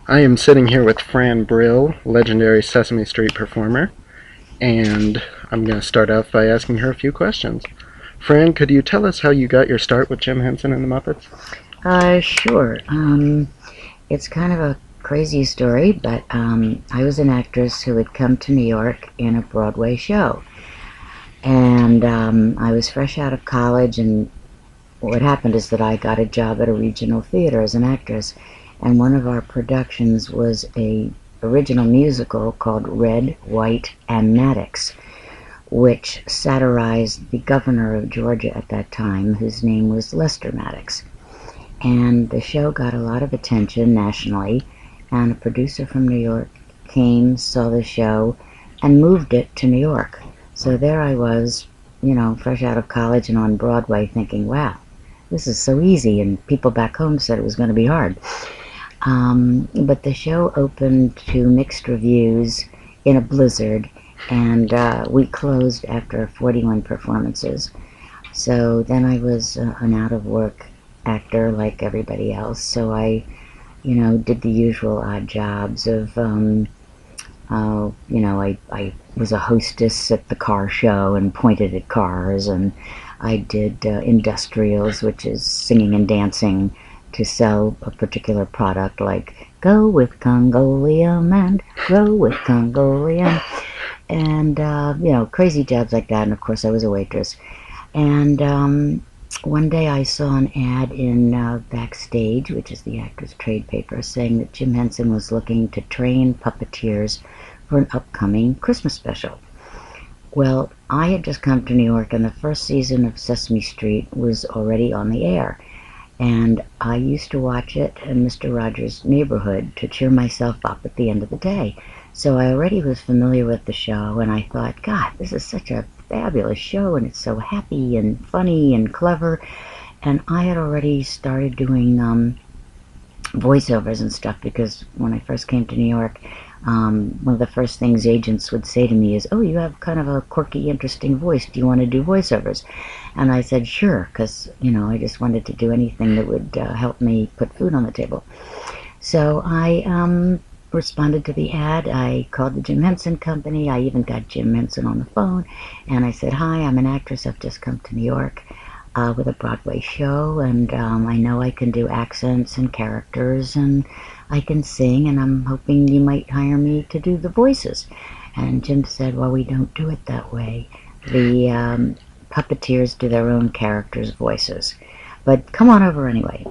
I am sitting here with Fran Brill, legendary Sesame Street performer, and I'm going to start off by asking her a few questions. Fran, could you tell us how you got your start with Jim Henson and the Muppets? Sure. It's kind of a crazy story, but I was an actress who had come to New York in a Broadway show. And I was fresh out of college, and what happened is that I got a job at a regional theater as an actress, and one of our productions was a original musical called Red, White, and Maddox, which satirized the governor of Georgia at that time, whose name was Lester Maddox. And the show got a lot of attention nationally, and a producer from New York came, saw the show, and moved it to New York. So there I was, fresh out of college and on Broadway thinking, wow, this is so easy, and people back home said it was going to be hard. But the show opened to mixed reviews in a blizzard, and we closed after 41 performances. So then I was an out-of-work actor like everybody else, so I, did the usual odd jobs of, I was a hostess at the car show and pointed at cars, and I did industrials, which is singing and dancing to sell a particular product, like go with Congolium and grow with Congolium, and crazy jobs like that. And of course I was a waitress. And one day I saw an ad in Backstage, which is the actors' trade paper, saying that Jim Henson was looking to train puppeteers for an upcoming Christmas special. Well, I had just come to New York, and the first season of Sesame Street was already on the air. And I used to watch it in Mr. Rogers' Neighborhood to cheer myself up at the end of the day. So I already was familiar with the show, and I thought, God, this is such a fabulous show, and it's so happy and funny and clever. And I had already started doing voiceovers and stuff, because when I first came to New York, one of the first things agents would say to me is, oh, you have kind of a quirky, interesting voice. Do you want to do voiceovers? And I said, sure, because, I just wanted to do anything that would help me put food on the table. So I responded to the ad. I called the Jim Henson Company. I even got Jim Henson on the phone. And I said, hi, I'm an actress. I've just come to New York with a Broadway show, and I know I can do accents and characters, and I can sing, and I'm hoping you might hire me to do the voices. And Jim said, well, we don't do it that way. The puppeteers do their own characters' voices. But come on over anyway.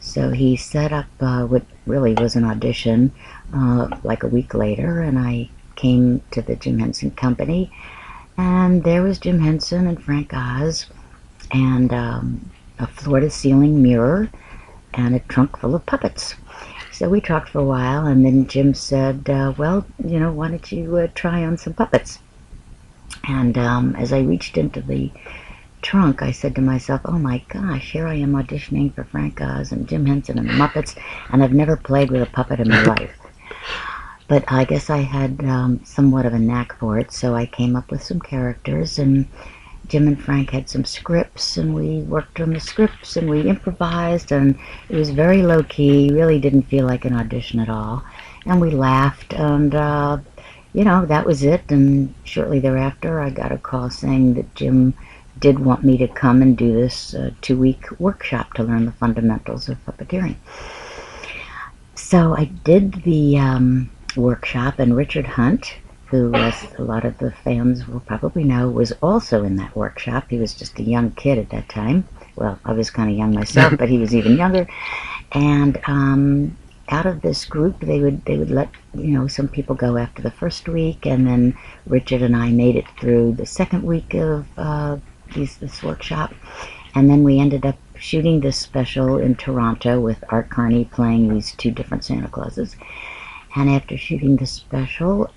So he set up what really was an audition like a week later, and I came to the Jim Henson Company, and there was Jim Henson and Frank Oz, and a floor-to-ceiling mirror, and a trunk full of puppets. So we talked for a while, and then Jim said, well, why don't you try on some puppets? And as I reached into the trunk, I said to myself, oh my gosh, here I am auditioning for Frank Oz and Jim Henson and the Muppets, and I've never played with a puppet in my life. But I guess I had somewhat of a knack for it, so I came up with some characters, and Jim and Frank had some scripts, and we worked on the scripts, and we improvised, and it was very low-key, really didn't feel like an audition at all. And we laughed, and, that was it. And shortly thereafter, I got a call saying that Jim did want me to come and do this 2-week workshop to learn the fundamentals of puppeteering. So I did the workshop, and Richard Hunt, who, as a lot of the fans will probably know, was also in that workshop. He was just a young kid at that time. Well, I was kind of young myself, but he was even younger. And out of this group, they would let some people go after the first week, and then Richard and I made it through the second week of this workshop, and then we ended up shooting this special in Toronto with Art Carney playing these 2 different Santa Clauses. And after shooting the special,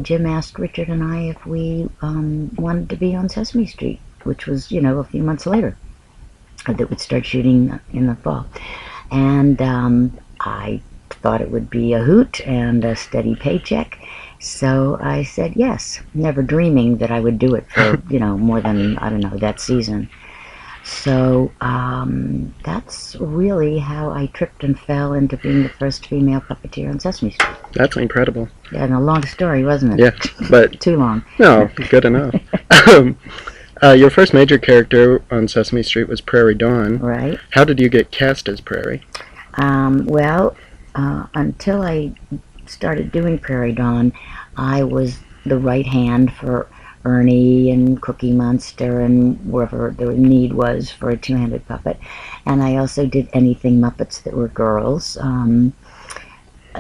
Jim asked Richard and I if we wanted to be on Sesame Street, which was, a few months later. That would start shooting in the fall. And I thought it would be a hoot and a steady paycheck. So I said yes, never dreaming that I would do it for, more than, that season. So that's really how I tripped and fell into being the first female puppeteer on Sesame Street. That's incredible. Yeah, and a long story, wasn't it? Yeah, but Too long. no, good enough. Your first major character on Sesame Street was Prairie Dawn. Right. How did you get cast as Prairie? Well, until I started doing Prairie Dawn, I was the right hand for Ernie and Cookie Monster and wherever the need was for a two-handed puppet. And I also did anything Muppets that were girls,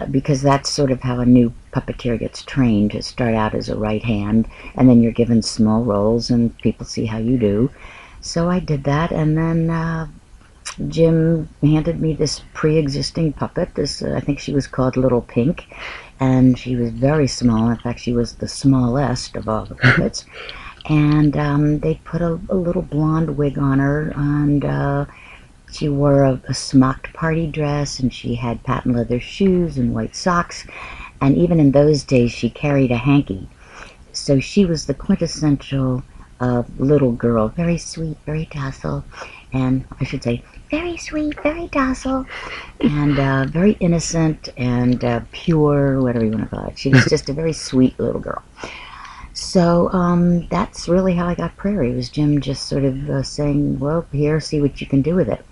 because that's sort of how a new puppeteer gets trained, to start out as a right hand, and then you're given small roles and people see how you do. So I did that, and then Jim handed me this pre-existing puppet. I think she was called Little Pink, and she was very small. In fact, she was the smallest of all the puppets. And they put a little blonde wig on her, and she wore a smocked party dress, and she had patent leather shoes and white socks. And even in those days, she carried a hanky. So she was the quintessential little girl, very sweet, very docile, and I should say very sweet, very docile, and very innocent and pure, whatever you want to call it. She was just a very sweet little girl. So that's really how I got Prairie. It was Jim just sort of saying, well, here, see what you can do with it.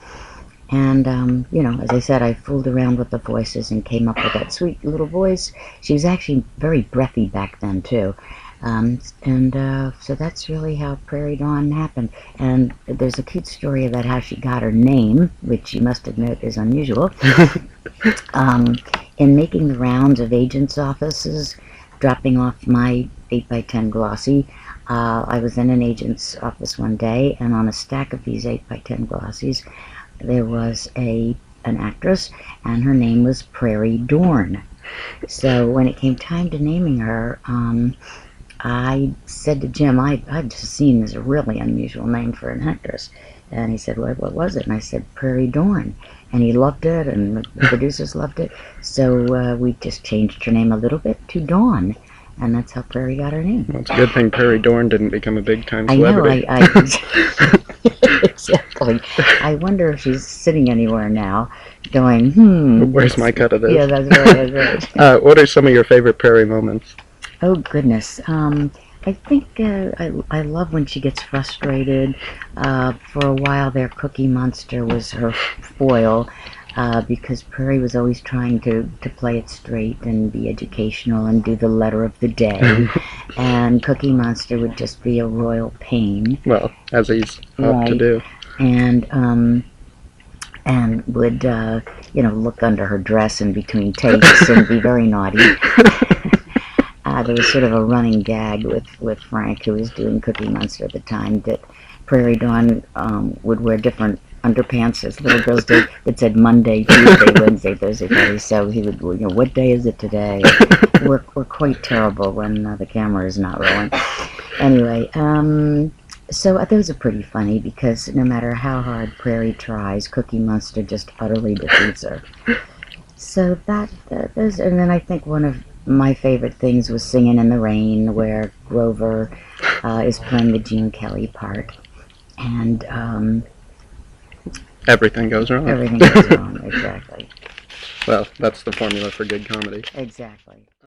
And, you know, as I said, I fooled around with the voices and came up with that sweet little voice. She was actually very breathy back then, too. So that's really how Prairie Dawn happened. And there's a cute story about how she got her name, which you must admit is unusual. In making the rounds of agents' offices, dropping off my 8x10 glossy, I was in an agent's office one day, and on a stack of these 8x10 glossies, there was an actress, and her name was Prairie Dawn. So when it came time to naming her, I said to Jim, I'd just seen this really unusual name for an actress. And he said, well, what was it? And I said, Prairie Dawn. And he loved it, and the producers loved it. So we just changed her name a little bit to Dawn. And that's how Prairie got her name. Well, it's a good thing Prairie Dawn didn't become a big-time I know, celebrity. Exactly. I wonder if she's sitting anywhere now going, Where's my cut of this? Yeah, that's right, that's right. What are some of your favorite Prairie moments? Oh, goodness. I think I love when she gets frustrated. For a while there, Cookie Monster was her foil, because Prairie was always trying to play it straight and be educational and do the letter of the day. And Cookie Monster would just be a royal pain. Well, as he's up to do. And would, look under her dress in between takes and be very naughty. There was sort of a running gag with Frank, who was doing Cookie Monster at the time, that Prairie Dawn would wear different underpants as little girls did that said Monday, Tuesday, Wednesday, Thursday, Friday. So he would, what day is it today? We're quite terrible when the camera is not rolling. Anyway, so those are pretty funny, because no matter how hard Prairie tries, Cookie Monster just utterly defeats her. So those, and then I think one of my favorite things was Singing in the Rain, where Grover is playing the Gene Kelly part, and everything goes wrong. Everything goes wrong, exactly. Well, that's the formula for good comedy. Exactly.